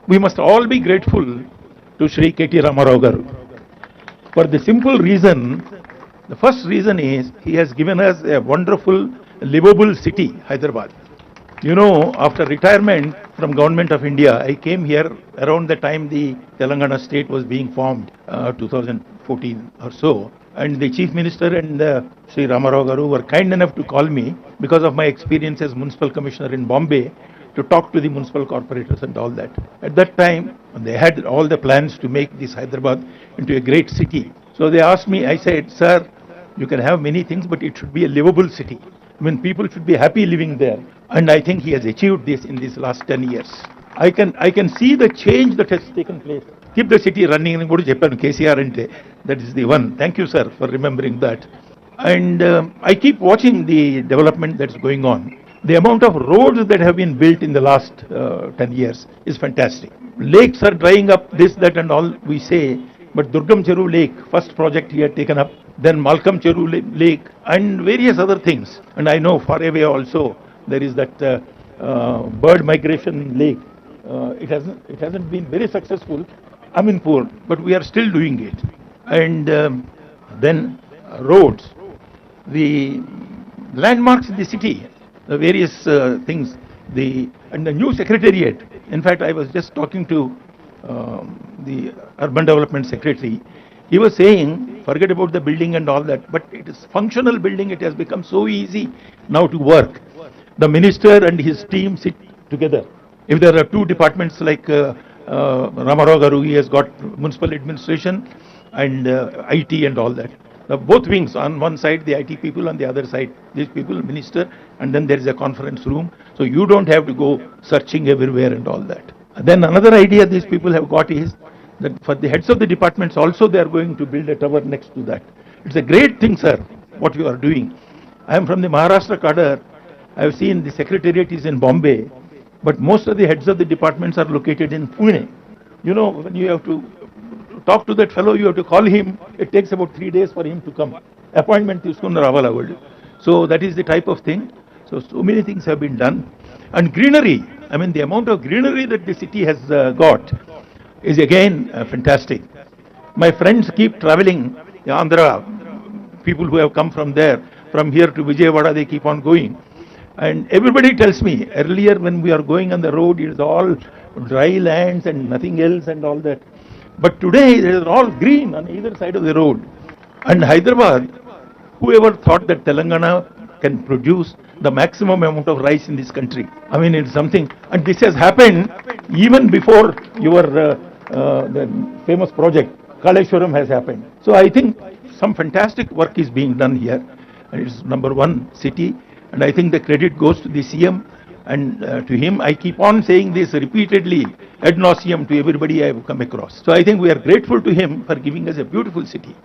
We must all be grateful to Shri KT Ramarao Garu for the simple reason. The first reason is he has given us a wonderful, livable city, Hyderabad. You know, after retirement from Government of India, I came here around the time the Telangana state was being formed, 2014 or so. And the Chief Minister and Sri Ramarao Garu were kind enough to call me because of my experience as Municipal Commissioner in Bombay to talk to the municipal corporators and all that. At that time, they had all the plans to make this Hyderabad into a great city. So they asked me, I said, sir, you can have many things, but it should be a livable city. I mean, people should be happy living there. And I think he has achieved this in these last 10 years. I can see the change that has taken place. Keep the city running. KCR, that is the one. Thank you, sir, for remembering that. And I keep watching the development that's going on. The amount of roads that have been built in the last 10 years is fantastic. Lakes are drying up, this, that and all we say. But Durgam Cheru Lake, first project he had taken up, then Malcolm Cheru Lake and various other things. And I know far away also there is that bird migration lake. It hasn't been very successful, Aminpur, but we are still doing it. And then roads, the landmarks in the city, the various things, and the new secretariat. In fact, I was just talking to the Urban Development Secretary. He was saying, forget about the building and all that, but it is functional building. It has become so easy now to work. The minister and his team sit together. If there are two departments like Ramarao Garu, he has got municipal administration and IT and all that. Both wings, on one side the IT people, on the other side these people, minister, and then there is a conference room. So you don't have to go searching everywhere and all that. And then another idea these people have got is that for the heads of the departments also they are going to build a tower next to that. It's a great thing, sir, what you are doing. I am from the Maharashtra cadre. I have seen the secretariat is in Bombay, but most of the heads of the departments are located in Pune. You know, when you have to talk to that fellow, you have to call him. It takes about 3 days for him to come. Appointment తీసుకుని రావాలి. So that is the type of thing. So many things have been done. And greenery, I mean the amount of greenery that the city has got is again fantastic. My friends keep traveling, Andhra, people who have come from there, from here to Vijayawada, they keep on going. And everybody tells me, earlier when we are going on the road, it is all dry lands and nothing else and all that. But today it is all green on either side of the road. And Hyderabad, whoever thought that Telangana can produce the maximum amount of rice in this country? I mean, it's something. And this has happened even before your the famous project, Kaleshwaram, has happened. So I think some fantastic work is being done here. And it's #1 city. And I think the credit goes to the CM. And to him, I keep on saying this repeatedly, ad nauseum, to everybody I have come across. So I think we are grateful to him for giving us a beautiful city.